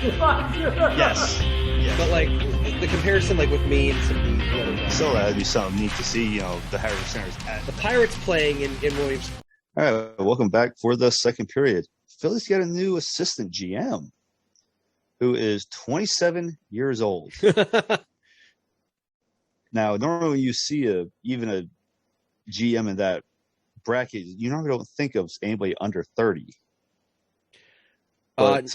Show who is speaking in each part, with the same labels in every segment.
Speaker 1: Yes. Yeah.
Speaker 2: But like the comparison, like with me and some of the other guys.
Speaker 1: So that'd be something neat to see, the Harris Centers
Speaker 2: The Pirates playing in Williams.
Speaker 1: All right, welcome back for the second period. Phillies got a new assistant GM who is 27 years old. Now, normally when you see even a GM in that bracket, you normally don't think of anybody under 30. But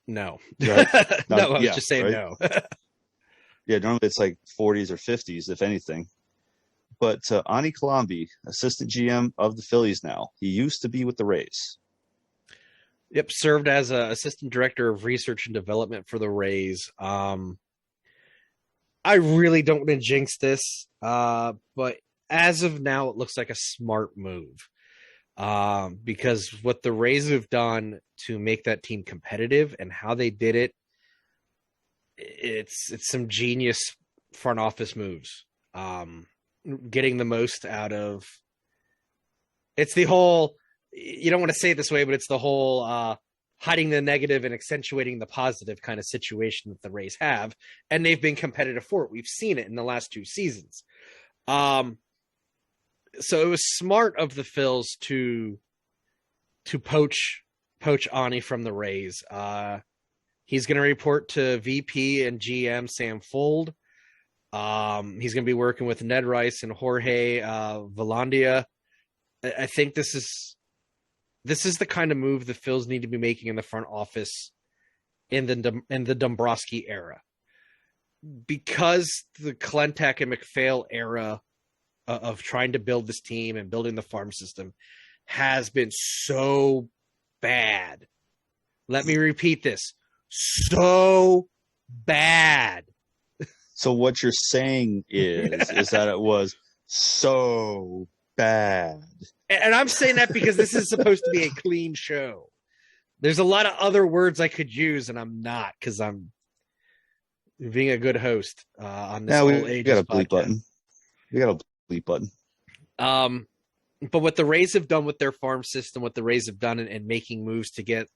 Speaker 2: no.
Speaker 1: Right?
Speaker 2: No, I was just saying right? No.
Speaker 1: Yeah, normally it's like 40s or 50s, if anything. But Ani Kilambi, assistant GM of the Phillies now. He used to be with the Rays.
Speaker 2: Yep, served as assistant director of research and development for the Rays. I really don't want to jinx this, but as of now, it looks like a smart move. Because what the Rays have done to make that team competitive and how they did it, it's some genius front office moves. Getting the most out of it's the whole, you don't want to say it this way, but it's the whole hiding the negative and accentuating the positive kind of situation that the Rays have, and they've been competitive for it. We've seen it in the last 2 seasons. So it was smart of the Phils to poach Ani from the Rays. He's going to report to VP and GM Sam Fold. He's going to be working with Ned Rice and Jorge Velandia. I think this is the kind of move the Phils need to be making in the front office in the Dombrowski era, because the Klentak and McPhail era of trying to build this team and building the farm system has been so bad. Let me repeat this. So bad.
Speaker 1: So what you're saying is that it was so bad.
Speaker 2: And I'm saying that because this is supposed to be a clean show. There's a lot of other words I could use, and I'm not, because I'm being a good host on this whole age.
Speaker 1: We got a bleep button. We got a bleep button.
Speaker 2: But what the Rays have done with their farm system, what the Rays have done in making moves to get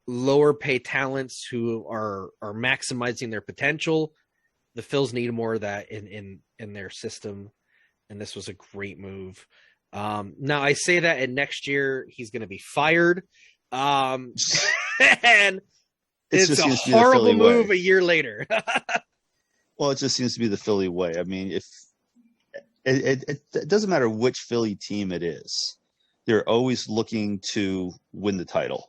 Speaker 2: lower pay talents who are maximizing their potential, the Phils need more of that in their system, and this was a great move. Now I say that, and next year he's going to be fired, and it's a horrible move a year later.
Speaker 1: Well, it just seems to be the Philly way. I mean, if it doesn't matter which Philly team it is, they're always looking to win the title.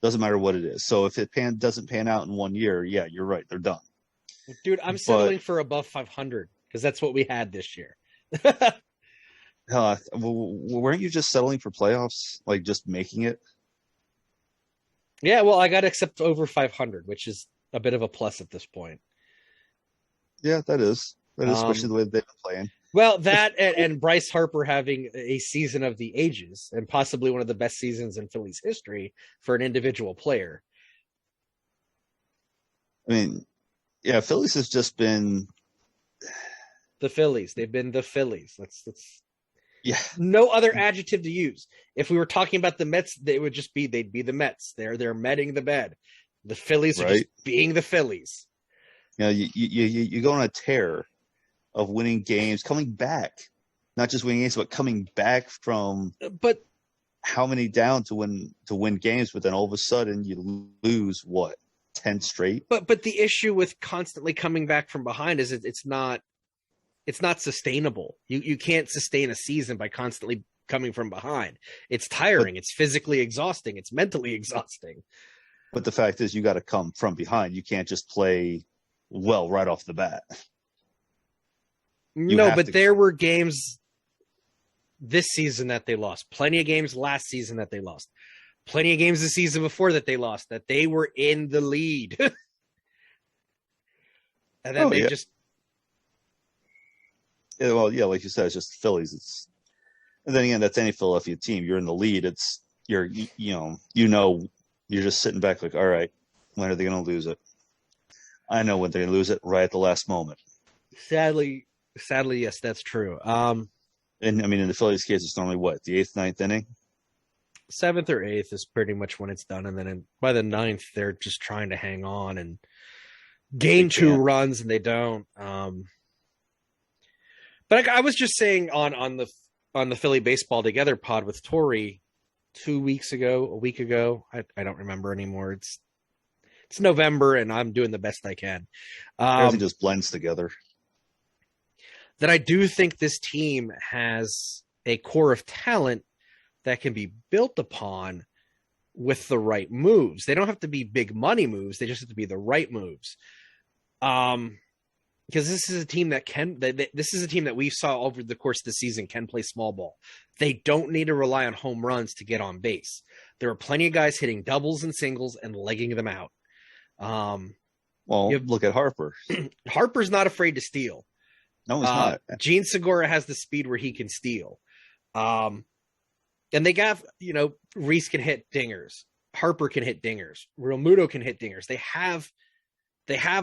Speaker 1: Doesn't matter what it is. So if it doesn't pan out in 1 year, yeah, you're right. They're done.
Speaker 2: Dude, I'm settling for above 500 because that's what we had this year.
Speaker 1: Weren't you just settling for playoffs? Like just making it?
Speaker 2: Yeah, well, I got to accept over 500, which is a bit of a plus at this point.
Speaker 1: Yeah, that is. Especially the way they've been playing.
Speaker 2: Well, that and Bryce Harper having a season of the ages and possibly one of the best seasons in Phillies history for an individual player.
Speaker 1: I mean, yeah, Phillies has just been
Speaker 2: the Phillies. They've been the Phillies. That's
Speaker 1: yeah.
Speaker 2: No other adjective to use. If we were talking about the Mets, they'd be the Mets. They're metting the bed. The Phillies are just being the Phillies.
Speaker 1: You know, you go on a tear of winning games, coming back, not just winning games, but coming back from how many down to win games, but then all of a sudden you lose 10 straight.
Speaker 2: But the issue with constantly coming back from behind is it's not sustainable. You can't sustain a season by constantly coming from behind. It's tiring. It's physically exhausting. It's mentally exhausting.
Speaker 1: But the fact is, you got to come from behind. You can't just play well right off the bat.
Speaker 2: There were games this season that they lost. Plenty of games last season that they lost. Plenty of games the season before that they lost, that they were in the lead. And then just...
Speaker 1: Yeah, well, yeah, like you said, it's just Phillies. And then again, that's any Philadelphia team. You're in the lead. You're just sitting back like, all right, when are they going to lose it? I know when they're going to lose it, right at the last moment.
Speaker 2: Sadly, yes, that's true.
Speaker 1: And I mean, in the Phillies case, it's normally the 8th, 9th inning?
Speaker 2: 7th or 8th is pretty much when it's done, and then by the 9th, they're just trying to hang on and gain 2 runs, and they don't. But I was just saying on the Philly Baseball Together pod with Tori a week ago. I don't remember anymore. It's November, and I'm doing the best I can.
Speaker 1: Everything just blends together.
Speaker 2: That I do think this team has a core of talent that can be built upon with the right moves. They don't have to be big money moves. They just have to be the right moves. Because this is a team this is a team that we saw over the course of the season can play small ball. They don't need to rely on home runs to get on base. There are plenty of guys hitting doubles and singles and legging them out.
Speaker 1: Look at Harper.
Speaker 2: Harper's not afraid to steal.
Speaker 1: No, he's not.
Speaker 2: Gene Segura has the speed where he can steal. And they got, Reese can hit dingers. Harper can hit dingers. Real Muto can hit dingers. They have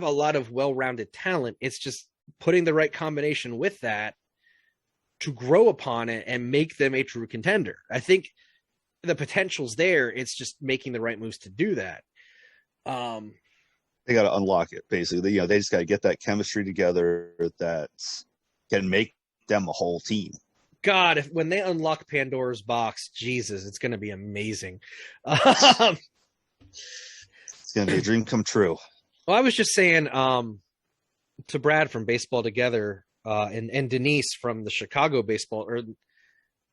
Speaker 2: a lot of well-rounded talent. It's just putting the right combination with that to grow upon it and make them a true contender. I think the potential's there. It's just making the right moves to do that.
Speaker 1: They got to unlock it, basically. They just got to get that chemistry together that can make them a whole team.
Speaker 2: God, when they unlock Pandora's box, Jesus, it's going to be amazing. It's
Speaker 1: going to be a dream come true.
Speaker 2: Well, I was just saying to Brad from Baseball Together and Denise from the Chicago Baseball or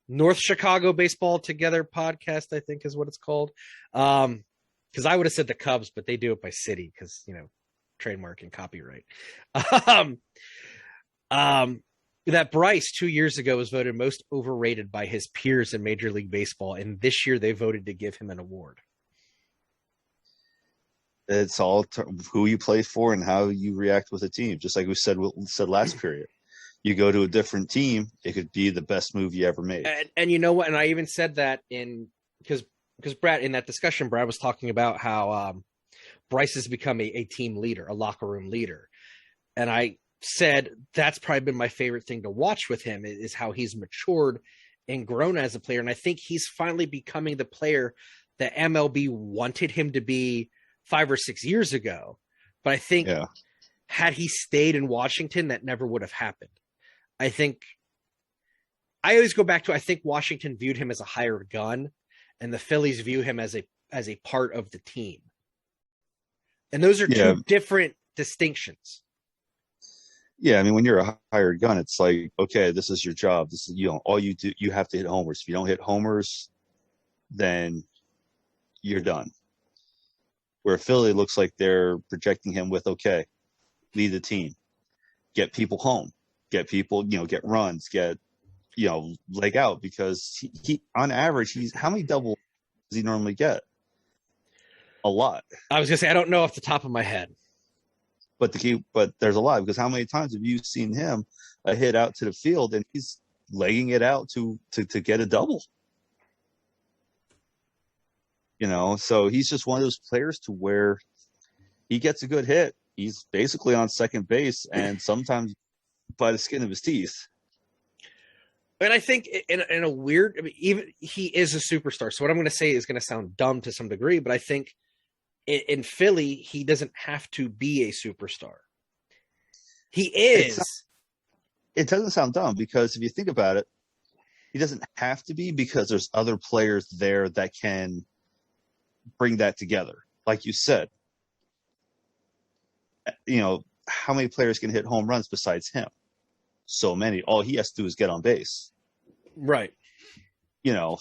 Speaker 2: North Chicago Baseball Together podcast, I think is what it's called. Because I would have said the Cubs, but they do it by city because, trademark and copyright. That Bryce 2 years ago was voted most overrated by his peers in Major League Baseball, and this year they voted to give him an award.
Speaker 1: It's all who you play for and how you react with a team. Just like we said last period. You go to a different team, it could be the best move you ever made.
Speaker 2: And you know what? And I even said that because Brad, in that discussion, Brad was talking about how Bryce has become a team leader, a locker room leader. And I said that's probably been my favorite thing to watch with him is how he's matured and grown as a player. And I think he's finally becoming the player that MLB wanted him to be 5 or 6 years ago. But I think had he stayed in Washington, that never would have happened. I always go back to, I think Washington viewed him as a hired gun and the Phillies view him as a part of the team. And those are two different distinctions.
Speaker 1: Yeah, I mean, when you're a hired gun, it's like, okay, this is your job. This is all you do. You have to hit homers. If you don't hit homers, then you're done. Where Philly looks like they're projecting him with, okay, lead the team, get people home, get people, get runs, get, leg out, because he on average, how many doubles does he normally get? A lot.
Speaker 2: I was gonna say I don't know off the top of my head.
Speaker 1: But there's a lot, because how many times have you seen him a hit out to the field and he's legging it out to get a double? So he's just one of those players to where he gets a good hit. He's basically on second base and sometimes by the skin of his teeth.
Speaker 2: And I think in a weird, even he is a superstar. So what I'm going to say is going to sound dumb to some degree, but I think in Philly, he doesn't have to be a superstar. He is.
Speaker 1: It doesn't sound dumb because if you think about it, he doesn't have to be, because there's other players there that can bring that together. Like you said, how many players can hit home runs besides him? So many. All he has to do is get on base.
Speaker 2: Right.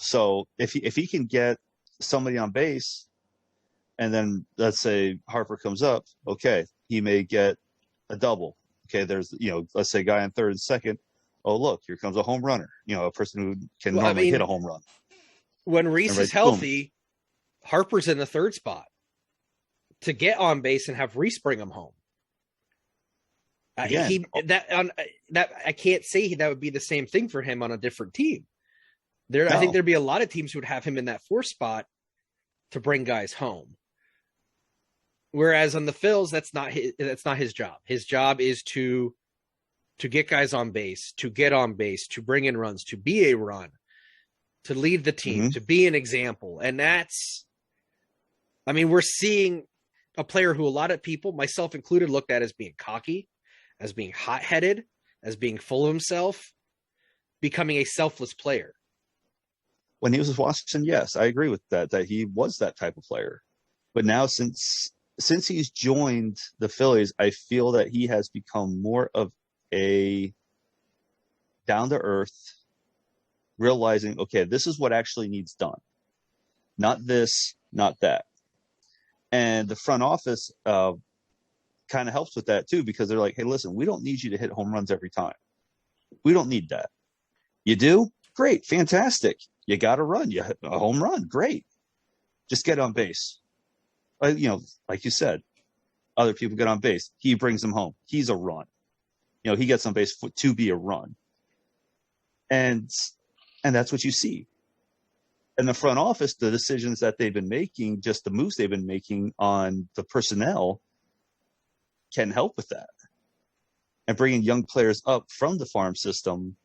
Speaker 1: So if he can get somebody on base, and then let's say Harper comes up, okay, he may get a double. Okay, there's, let's say guy on third and second. Oh, look, here comes a home runner. A person who can normally hit a home run.
Speaker 2: When Reese is healthy, Harper's in the third spot to get on base and have Reese bring him home. I can't say that would be the same thing for him on a different team. No. I think there'd be a lot of teams who would have him in that fourth spot to bring guys home. Whereas on the Phils, that's not his job. His job is to get guys on base, to get on base, to bring in runs, to be a run. to lead the team,
Speaker 1: Mm-hmm.
Speaker 2: to be an example. And that's, I mean, we're seeing a player who a lot of people, myself included, looked at as being cocky, as being hot-headed, as being full of himself, becoming a selfless player.
Speaker 1: When he was with Washington, yes, I agree with that he was that type of player. But now since he's joined the Phillies, I feel that he has become more of a down-to-earth, realizing, okay, this is what actually needs done. Not this, not that. And the front office kind of helps with that too, because they're like, hey, listen, we don't need you to hit home runs every time. We don't need that. You do? Great. Fantastic. You got to run. You hit a home run. Great. Just get on base. Like you said, other people get on base. He brings them home. He's a run. He gets on base to be a run. And that's what you see. And the front office, the decisions that they've been making, just the moves they've been making on the personnel can help with that. And bringing young players up from the farm system.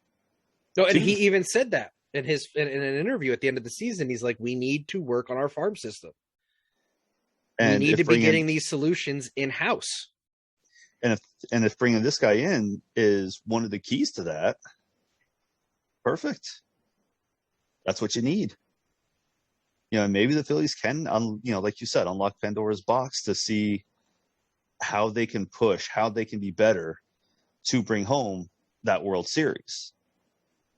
Speaker 2: No, and he even said that in an interview at the end of the season. He's like, we need to work on our farm system. And we need to be getting these solutions in-house.
Speaker 1: And if bringing this guy in is one of the keys to that, perfect. That's what you need. Maybe the Phillies can, like you said, unlock Pandora's box to see how they can push, how they can be better to bring home that World Series.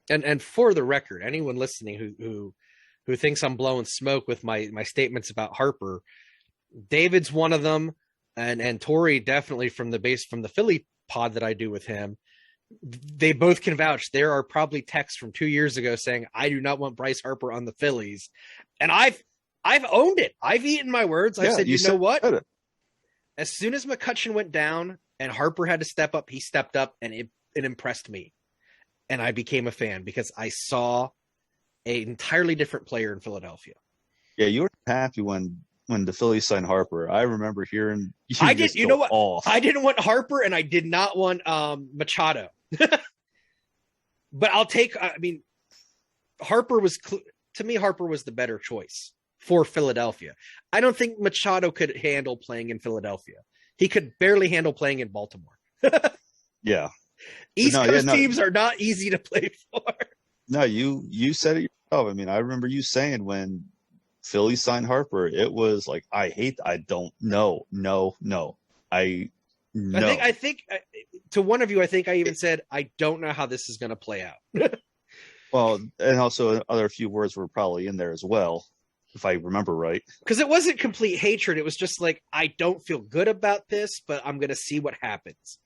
Speaker 2: And for the record, anyone listening who thinks I'm blowing smoke with my statements about Harper, David's one of them, and Tori definitely from the Philly pod that I do with him. They both can vouch. There are probably texts from 2 years ago saying, I do not want Bryce Harper on the Phillies. And I've owned it. I've eaten my words. I've said, you know what? As soon as McCutchen went down and Harper had to step up, he stepped up, and it impressed me. And I became a fan because I saw an entirely different player in Philadelphia.
Speaker 1: Yeah, you were happy when the Phillies signed Harper. I remember hearing
Speaker 2: I didn't want Harper, and I did not want Machado. But Harper was the better choice for Philadelphia. I don't think Machado could handle playing in Philadelphia. He could barely handle playing in Baltimore.
Speaker 1: Yeah.
Speaker 2: East Coast teams are not easy to play for.
Speaker 1: No, you said it yourself. I mean, I remember you saying when Philly signed Harper, it was like, I don't know. I think to one of you, I think I even said, I don't know how this is going to play out. Well, and also other few words were probably in there as well, if I remember right.
Speaker 2: Because it wasn't complete hatred. It was just like, I don't feel good about this, but I'm going to see what happens.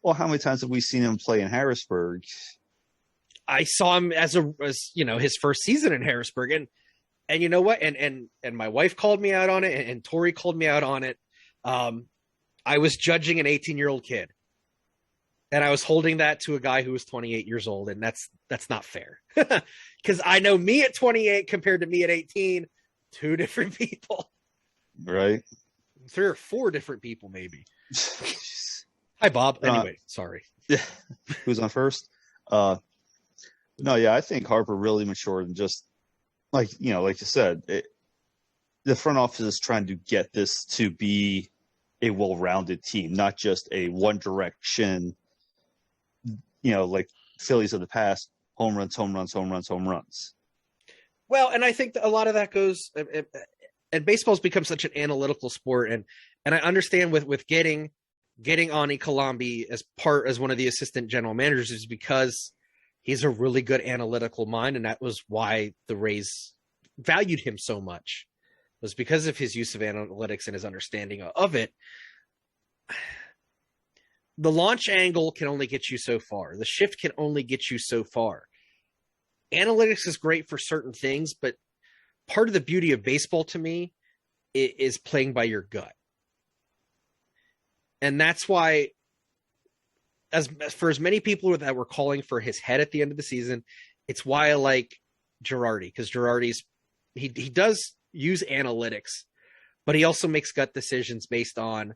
Speaker 1: Well, how many times have we seen him play in Harrisburg?
Speaker 2: I saw him as his first season in Harrisburg, and you know what? And my wife called me out on it, and Tori called me out on it. I was judging an 18-year-old kid, and I was holding that to a guy who was 28 years old, and that's not fair. Because I know me at 28 compared to me at 18, two different people.
Speaker 1: Right.
Speaker 2: 3 or 4 different people, maybe. Hi, Bob. Anyway, sorry.
Speaker 1: Yeah. Who's on first? No, yeah, I think Harper really matured, and just like you said, the front office is trying to get this to be a well-rounded team, not just a one direction, like Phillies of the past, home runs.
Speaker 2: Well, and I think that a lot of that goes, and baseball's become such an analytical sport, and I understand with getting Ani Kilambi as one of the assistant general managers is because he's a really good analytical mind, and that was why the Rays valued him so much, was because of his use of analytics and his understanding of it. The launch angle can only get you so far. The shift can only get you so far. Analytics is great for certain things, but part of the beauty of baseball to me is playing by your gut. And that's why, for as many people that were calling for his head at the end of the season, it's why I like Girardi, because Girardi's he does use analytics, but he also makes gut decisions based on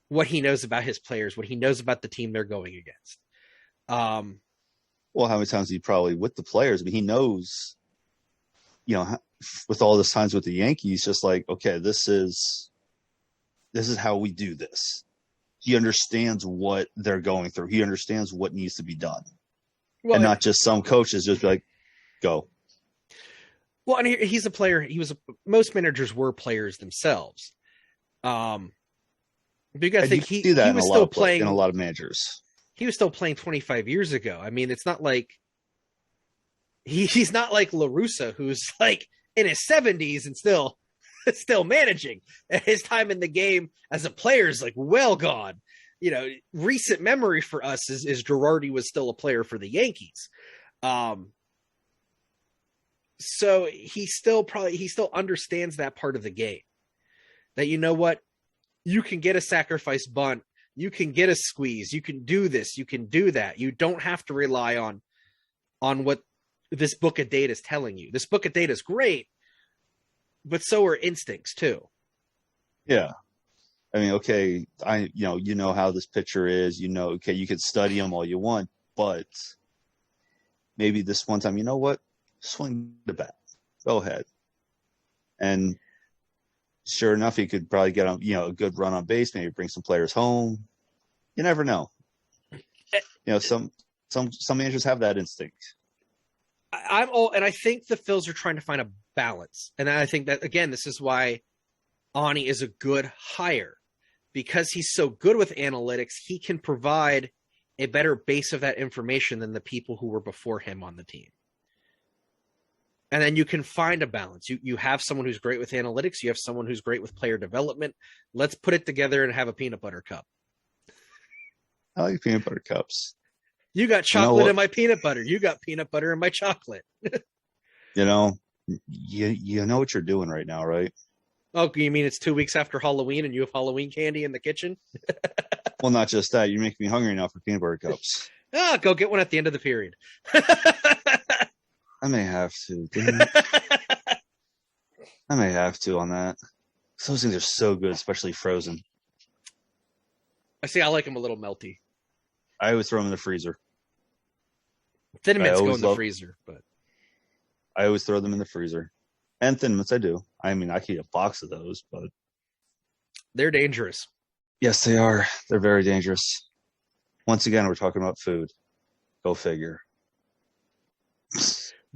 Speaker 2: what he knows about his players, what he knows about the team they're going against.
Speaker 1: Well, how many times he probably with the players? I mean, he knows with all the signs with the Yankees, just like, okay, this is how we do this. He understands what they're going through. He understands what needs to be done. Well, and not just some coaches just be like, go.
Speaker 2: Well, and he's a player. Most managers were players themselves. But you got to think he was still playing
Speaker 1: in a lot of managers.
Speaker 2: He was still playing 25 years ago. I mean, it's not like he's not like La Russa, who's like in his 70s and still managing. His time in the game as a player is like well gone. Recent memory for us is Girardi was still a player for the Yankees. So he still understands that part of the game. That you can get a sacrifice bunt, you can get a squeeze, you can do this, you can do that. You don't have to rely on what this book of data is telling you. This book of data is great, but so are instincts too.
Speaker 1: Yeah. I mean, okay, you know how this pitcher is, okay, you can study him all you want, but maybe this one time, you know what? Swing the bat. Go ahead. And sure enough, he could probably get a good run on base, maybe bring some players home. You never know. Some managers have that instinct.
Speaker 2: And I think the Phils are trying to find a balance. And I think that, again, this is why Ani is a good hire. Because he's so good with analytics, he can provide a better base of that information than the people who were before him on the team. And then you can find a balance. You have someone who's great with analytics. You have someone who's great with player development. Let's put it together and have a peanut butter cup.
Speaker 1: I like peanut butter cups.
Speaker 2: You got chocolate in my peanut butter. You got peanut butter in my chocolate.
Speaker 1: You know what you're doing right now, right?
Speaker 2: Oh, you mean it's 2 weeks after Halloween and you have Halloween candy in the kitchen?
Speaker 1: Well, not just that. You're making me hungry now for peanut butter cups.
Speaker 2: Go get one at the end of the period.
Speaker 1: I may have to. I may have to on that. Those things are so good, especially frozen.
Speaker 2: I like them a little melty.
Speaker 1: I always throw them in the freezer.
Speaker 2: Thin Mints go in the freezer, but
Speaker 1: I always throw them in the freezer. And Thin Mints, I do. I mean, I can eat a box of those, but
Speaker 2: they're dangerous.
Speaker 1: Yes, they are. They're very dangerous. Once again, we're talking about food. Go figure.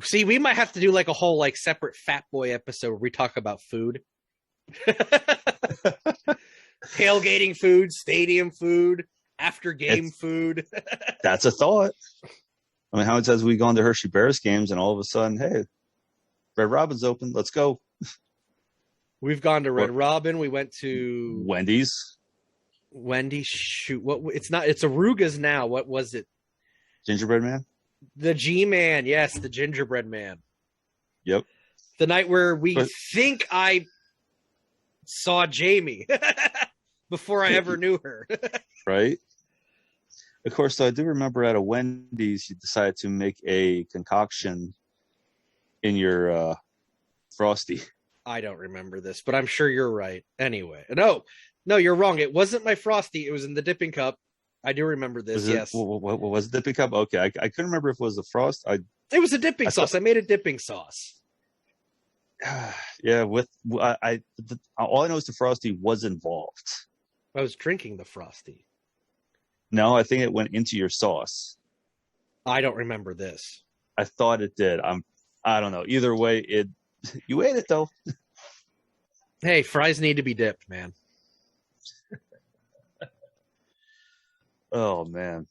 Speaker 2: See, we might have to do like a whole separate Fat Boy episode where we talk about food. Tailgating food, stadium food, after game food.
Speaker 1: That's a thought. I mean, how many times have we gone to Hershey Bears games and all of a sudden, hey, Red Robin's open. Let's go.
Speaker 2: We've gone to Red Robin. We went to
Speaker 1: Wendy's.
Speaker 2: Shoot, it's Aruga's now. What was it?
Speaker 1: Gingerbread Man.
Speaker 2: The G-Man, yes, the Gingerbread Man.
Speaker 1: Yep.
Speaker 2: The night where think I saw Jamie before I ever knew her.
Speaker 1: Right. Of course, I do remember at a Wendy's, you decided to make a concoction in your Frosty.
Speaker 2: I don't remember this, but I'm sure you're right. Anyway, no, you're wrong. It wasn't my Frosty. It was in the dipping cup. I do remember this. Yes.
Speaker 1: What was the dipping cup? Okay, I couldn't remember if it was the Frost.
Speaker 2: It was a dipping sauce. I made a dipping sauce.
Speaker 1: Yeah, all I know is the Frosty was involved.
Speaker 2: I was drinking the Frosty.
Speaker 1: No, I think it went into your sauce.
Speaker 2: I don't remember this.
Speaker 1: I thought it did. I don't know. Either way, you ate it though.
Speaker 2: Hey, fries need to be dipped, man.
Speaker 1: Oh man,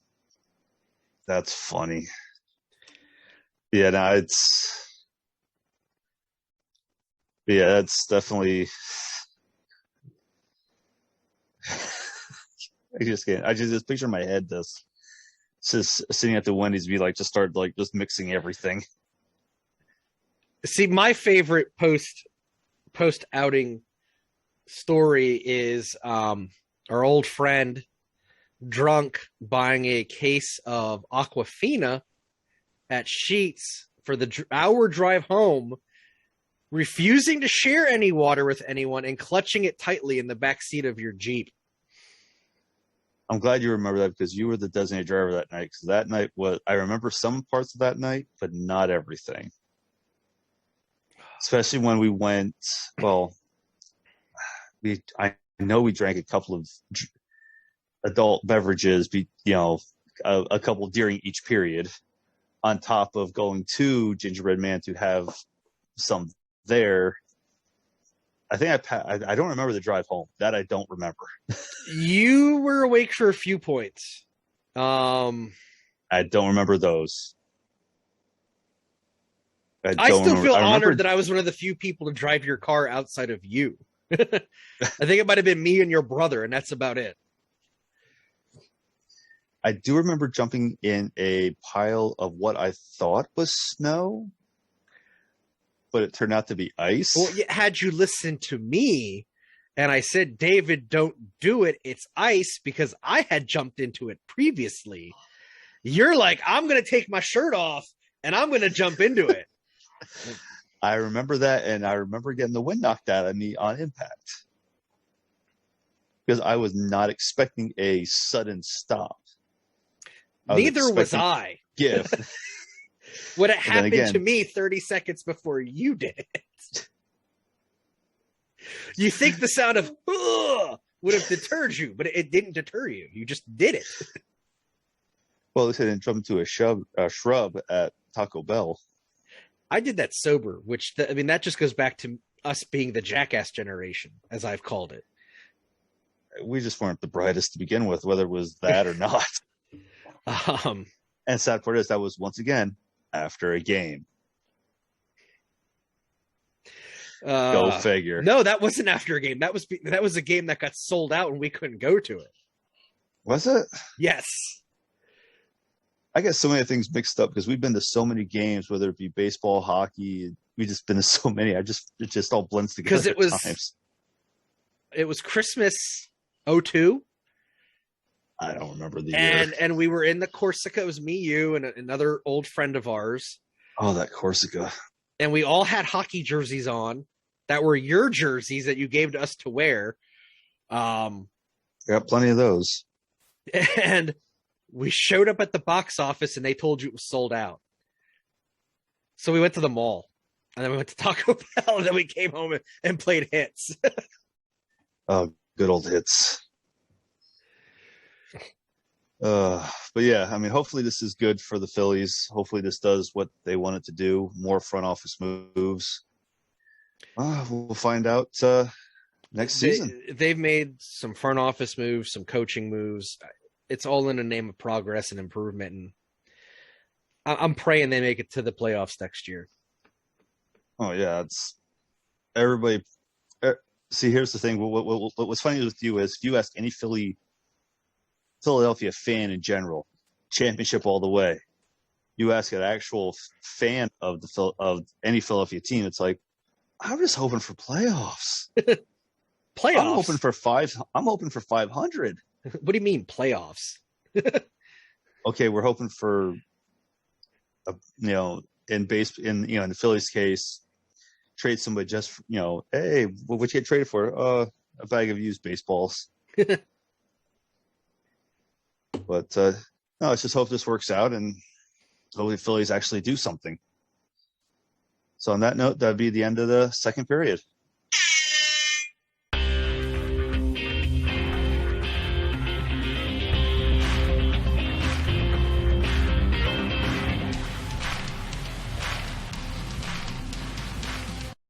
Speaker 1: that's funny. Yeah, no, that's definitely. I just picture in my head this just sitting at the Wendy's, be like, just start just mixing everything.
Speaker 2: See, my favorite post outing story is our old friend drunk buying a case of Aquafina at Sheetz for the hour drive home, refusing to share any water with anyone and clutching it tightly in the back seat of your Jeep.
Speaker 1: I'm glad you remember that because you were the designated driver that night. Because that night I remember some parts of that night, but not everything. especially when we went. Well, I know we drank a couple of adult beverages, a couple during each period, on top of going to Gingerbread Man to have some there. I think I don't remember the drive home. That I don't remember.
Speaker 2: You were awake for a few points.
Speaker 1: I don't remember those.
Speaker 2: I still feel honored that I was one of the few people to drive your car outside of you. I think it might have been me and your brother, and that's about it.
Speaker 1: I do remember jumping in a pile of what I thought was snow, but it turned out to be ice.
Speaker 2: Well, had you listened to me, and I said, David, don't do it, it's ice, because I had jumped into it previously. You're like, I'm going to take my shirt off, and I'm going to jump into it.
Speaker 1: I remember that, and I remember getting the wind knocked out of me on impact. Because I was not expecting a sudden stop.
Speaker 2: Neither was I.
Speaker 1: Gift.
Speaker 2: When it happened to me 30 seconds before you did it. You think the sound of would have deterred you, but it didn't deter you. You just did it.
Speaker 1: Well, at least I didn't jump into a shrub at Taco Bell.
Speaker 2: I did that sober, that just goes back to us being the jackass generation, as I've called it.
Speaker 1: We just weren't the brightest to begin with, whether it was that or not. And sad part is that was once again after a game. Go figure.
Speaker 2: No, that wasn't after a game. That was a game that got sold out and we couldn't go to it.
Speaker 1: Was it?
Speaker 2: Yes.
Speaker 1: I get so many things mixed up because we've been to so many games, whether it be baseball, hockey. We've just been to so many. It just all blends together.
Speaker 2: Because it was Christmas 2002.
Speaker 1: I don't remember the year.
Speaker 2: And we were in the Corsica. It was me, you, and another old friend of ours.
Speaker 1: Oh, that Corsica.
Speaker 2: And we all had hockey jerseys on that were your jerseys that you gave to us to wear.
Speaker 1: Got plenty of those.
Speaker 2: And we showed up at the box office and they told you it was sold out. So we went to the mall and then we went to Taco Bell and then we came home and played hits.
Speaker 1: Oh, good old hits. But yeah, I mean, hopefully this is good for the Phillies. Hopefully this does what they want it to do. More front office moves. We'll find out next season.
Speaker 2: They've made some front office moves, some coaching moves. It's all in the name of progress and improvement. And I'm praying they make it to the playoffs next year.
Speaker 1: Oh, yeah. It's everybody. See, here's the thing. What's funny with you is if you ask any Philadelphia fan in general, championship all the way. You ask an actual fan of any Philadelphia team, it's like, I'm just hoping for playoffs.
Speaker 2: Playoffs.
Speaker 1: I'm hoping for 500.
Speaker 2: What do you mean playoffs?
Speaker 1: Okay, we're hoping for, in the Phillies case, trade somebody just, hey, what you get traded for? A bag of used baseballs. But no, let's just hope this works out and hopefully Phillies actually do something. So on that note, that'd be the end of the second period.